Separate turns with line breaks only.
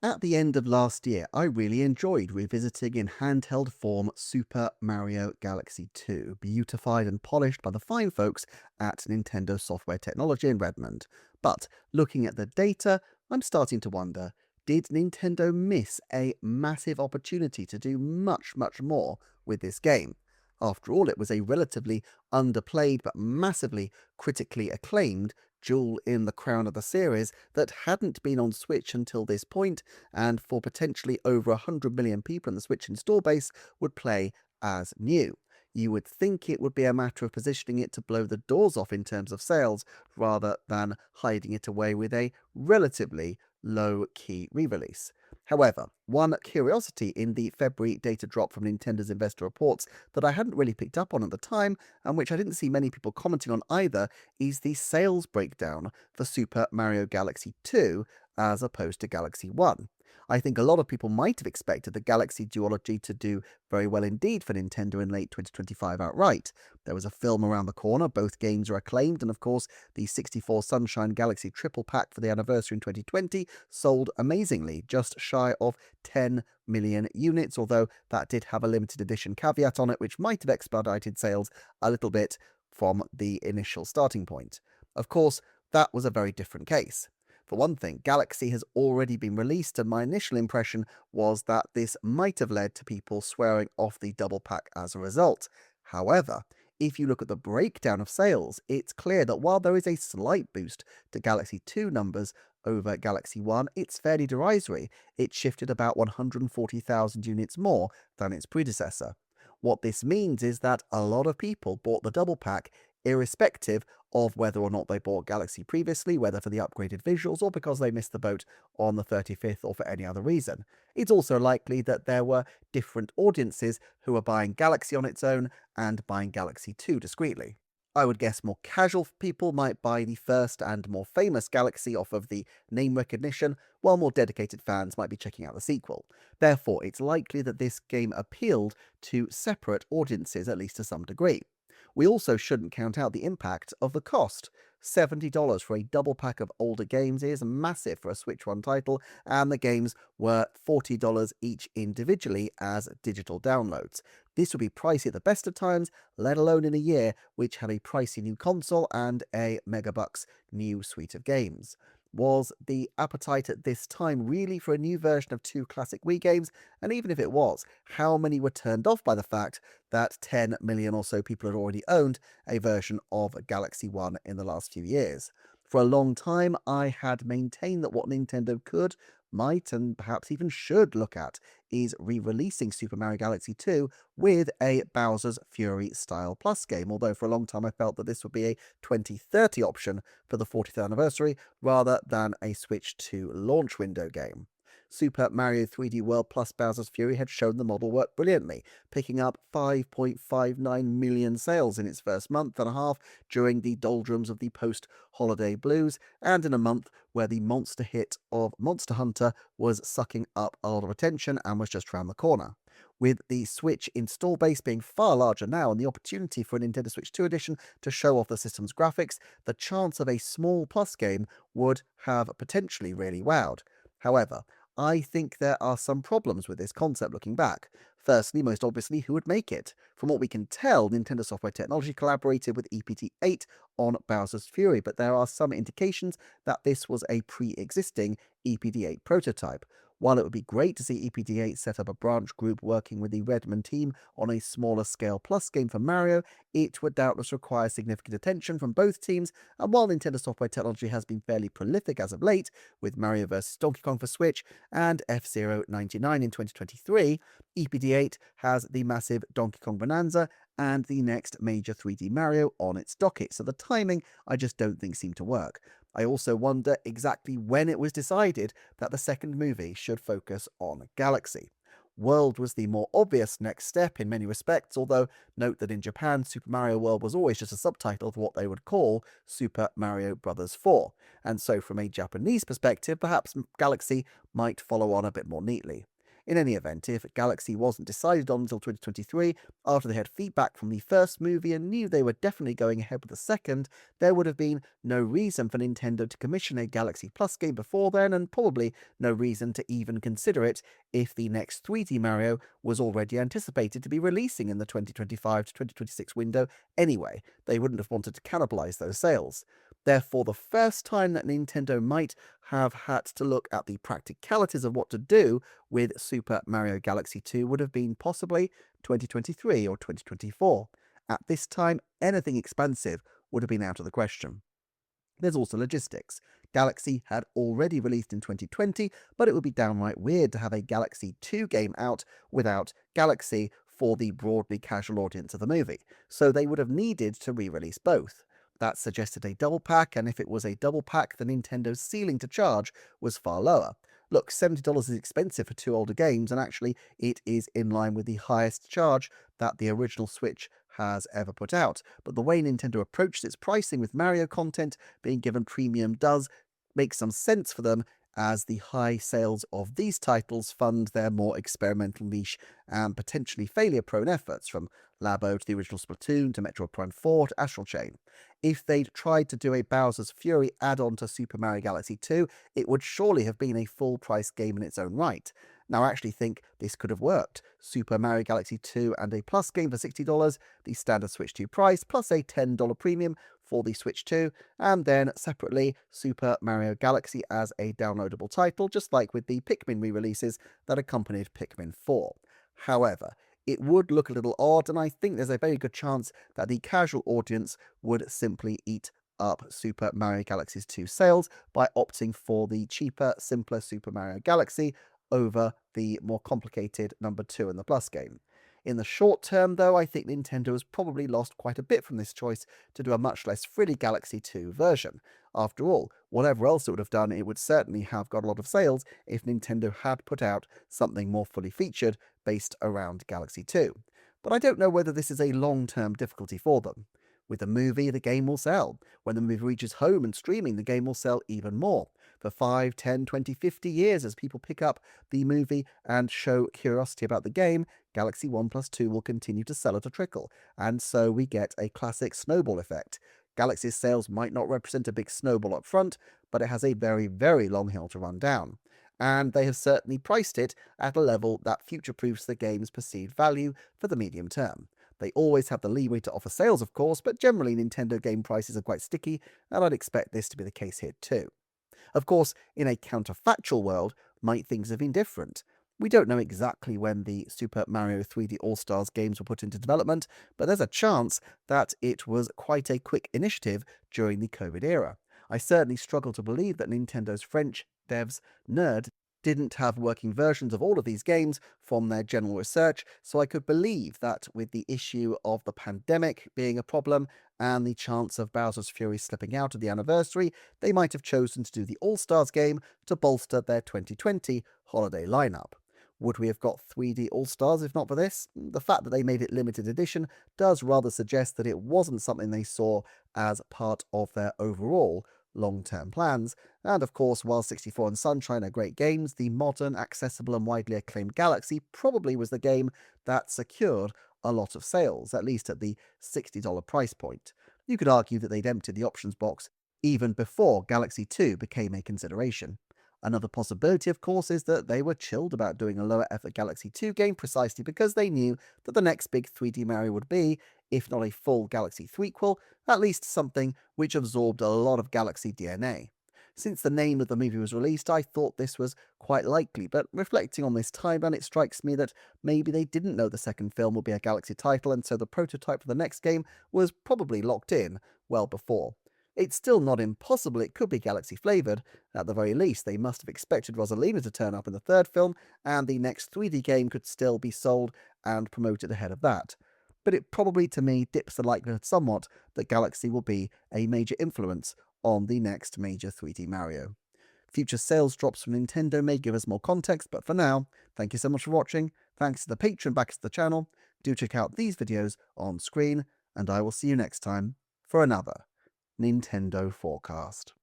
At the end of last year, I really enjoyed revisiting in handheld form Super Mario Galaxy 2, beautified and polished by the fine folks at Nintendo Software Technology in Redmond. But looking at the data, I'm starting to wonder, did Nintendo miss a massive opportunity to do much more with this game? After all, it was a relatively underplayed but massively critically acclaimed jewel in the crown of the series that hadn't been on Switch until this point, and for potentially over 100 million people in the Switch install base would play as new. You would think it would be a matter of positioning it to blow the doors off in terms of sales, rather than hiding it away with a relatively low-key re-release. However, one curiosity in the February data drop from Nintendo's investor reports that I hadn't really picked up on at the time, and which I didn't see many people commenting on either, is the sales breakdown for Super Mario Galaxy 2 as opposed to Galaxy 1. I think a lot of people might have expected the Galaxy duology to do very well indeed for Nintendo in late 2025 outright. There was a film around the corner, both games are acclaimed, and of course the 64 Sunshine Galaxy triple pack for the anniversary in 2020 sold amazingly, just shy of 10 million units, although that did have a limited edition caveat on it which might have expedited sales a little bit from the initial starting point. Of course, that was a very different case. For one thing, Galaxy has already been released, and my initial impression was that this might have led to people swearing off the double pack as a result. However, if you look at the breakdown of sales, it's clear that while there is a slight boost to Galaxy 2 numbers over Galaxy 1, it's fairly derisory. It shifted about 140,000 units more than its predecessor. What this means is that a lot of people bought the double pack irrespective of whether or not they bought Galaxy previously, whether for the upgraded visuals or because they missed the boat on the 35th or for any other reason. It's also likely that there were different audiences who were buying Galaxy on its own and buying Galaxy 2 discreetly. I would guess more casual people might buy the first and more famous Galaxy off of the name recognition, while more dedicated fans might be checking out the sequel. Therefore, it's likely that this game appealed to separate audiences, at least to some degree. We also shouldn't count out the impact of the cost. $70 for a double pack of older games is massive for a Switch 1 title, and the games were $40 each individually as digital downloads. This would be pricey at the best of times, let alone in a year which had a pricey new console and a megabucks new suite of games. Was the appetite at this time really for a new version of two classic Wii games? And even if it was, how many were turned off by the fact that 10 million or so people had already owned a version of Galaxy 1 in the last few years? For a long time, I had maintained that what Nintendo could, might, and perhaps even should look at is re-releasing Super Mario Galaxy 2 with a Bowser's Fury style Plus game, although for a long time I felt that this would be a 2030 option for the 40th anniversary rather than a Switch 2 launch window game. Super Mario 3D World plus Bowser's Fury had shown the model work brilliantly, picking up 5.59 million sales in its first month and a half during the doldrums of the post-holiday blues, and in a month where the monster hit of Monster Hunter was sucking up a lot of attention and was just round the corner. With the Switch install base being far larger now and the opportunity for a Nintendo Switch 2 edition to show off the system's graphics, the chance of a small Plus game would have potentially really wowed. However, I think there are some problems with this concept looking back. Firstly, most obviously, who would make it? From what we can tell, Nintendo Software Technology collaborated with EPD8 on Bowser's Fury, but there are some indications that this was a pre-existing EPD8 prototype. While it would be great to see EPD8 set up a branch group working with the Redmond team on a smaller scale Plus game for Mario, it would doubtless require significant attention from both teams, and while Nintendo Software Technology has been fairly prolific as of late, with Mario vs. Donkey Kong for Switch and F-Zero 99 in 2023, EPD8 has the massive Donkey Kong Bonanza and the next major 3D Mario on its docket, so the timing I just don't think seemed to work. I also wonder exactly when it was decided that the second movie should focus on Galaxy. World was the more obvious next step in many respects, although note that in Japan, Super Mario World was always just a subtitle for what they would call Super Mario Bros. 4, and so from a Japanese perspective, perhaps Galaxy might follow on a bit more neatly. In any event, if Galaxy wasn't decided on until 2023, after they had feedback from the first movie and knew they were definitely going ahead with the second, there would have been no reason for Nintendo to commission a Galaxy Plus game before then, and probably no reason to even consider it if the next 3D Mario was already anticipated to be releasing in the 2025 to 2026 window anyway. They wouldn't have wanted to cannibalize those sales. Therefore, the first time that Nintendo might have had to look at the practicalities of what to do with Super Mario Galaxy 2 would have been possibly 2023 or 2024. At this time, anything expansive would have been out of the question. There's also logistics. Galaxy had already released in 2020, but it would be downright weird to have a Galaxy 2 game out without Galaxy for the broadly casual audience of the movie, so they would have needed to re-release both. That suggested a double pack, and if it was a double pack, the Nintendo's ceiling to charge was far lower. Look, $70 is expensive for two older games, and actually it is in line with the highest charge that the original Switch has ever put out. But the way Nintendo approached its pricing with Mario content being given premium does make some sense for them, as the high sales of these titles fund their more experimental niche and potentially failure-prone efforts, from Labo to the original Splatoon to Metroid Prime 4 to Astral Chain. If they'd tried to do a Bowser's Fury add-on to Super Mario Galaxy 2, it would surely have been a full-price game in its own right. Now, I actually think this could have worked. Super Mario Galaxy 2 and a Plus game for $60, the standard Switch 2 price, plus a $10 premium for the Switch 2, and then separately Super Mario Galaxy as a downloadable title, just like with the Pikmin re-releases that accompanied Pikmin 4. However, it would look a little odd, and I think there's a very good chance that the casual audience would simply eat up Super Mario Galaxy's 2 sales by opting for the cheaper, simpler Super Mario Galaxy over the more complicated number 2 in the Plus game. In the short term, though, I think Nintendo has probably lost quite a bit from this choice to do a much less frilly Galaxy 2 version. After all, whatever else it would have done, it would certainly have got a lot of sales if Nintendo had put out something more fully featured based around Galaxy 2. But I don't know whether this is a long-term difficulty for them. With a movie, the game will sell. When the movie reaches home and streaming, the game will sell even more. For 5, 10, 20, 50 years, as people pick up the movie and show curiosity about the game, Galaxy 1 plus 2 will continue to sell at a trickle, and so we get a classic snowball effect. Galaxy's sales might not represent a big snowball up front, but it has a very, very long hill to run down. And they have certainly priced it at a level that future-proofs the game's perceived value for the medium term. They always have the leeway to offer sales, of course, but generally Nintendo game prices are quite sticky, and I'd expect this to be the case here too. Of course, in a counterfactual world, might things have been different? We don't know exactly when the Super Mario 3D All-Stars games were put into development, but there's a chance that it was quite a quick initiative during the COVID era. I certainly struggle to believe that Nintendo's French devs Nerd didn't have working versions of all of these games from their general research, so I could believe that with the issue of the pandemic being a problem and the chance of Bowser's Fury slipping out of the anniversary, they might have chosen to do the All-Stars game to bolster their 2020 holiday lineup. Would we have got 3D All-Stars if not for this? The fact that they made it limited edition does rather suggest that it wasn't something they saw as part of their overall long-term plans, and of course, while 64 and Sunshine are great games, the modern, accessible and widely acclaimed Galaxy probably was the game that secured a lot of sales, at least at the $60 price point. You could argue that they'd emptied the options box even before Galaxy 2 became a consideration. Another possibility, of course, is that they were chilled about doing a lower effort Galaxy 2 game precisely because they knew that the next big 3D Mario would be, if not a full Galaxy threequel, at least something which absorbed a lot of Galaxy DNA. Since the name of the movie was released, I thought this was quite likely, but reflecting on this timeline, it strikes me that maybe they didn't know the second film would be a Galaxy title, and so the prototype for the next game was probably locked in well before. It's still not impossible it could be Galaxy flavoured. At the very least, they must have expected Rosalina to turn up in the third film, and the next 3D game could still be sold and promoted ahead of that. But it probably, to me, dips the likelihood somewhat that Galaxy will be a major influence on the next major 3D Mario. Future sales drops from Nintendo may give us more context, but for now, thank you so much for watching. Thanks to the Patreon backers of the channel. Do check out these videos on screen, and I will see you next time for another Nintendo Forecast.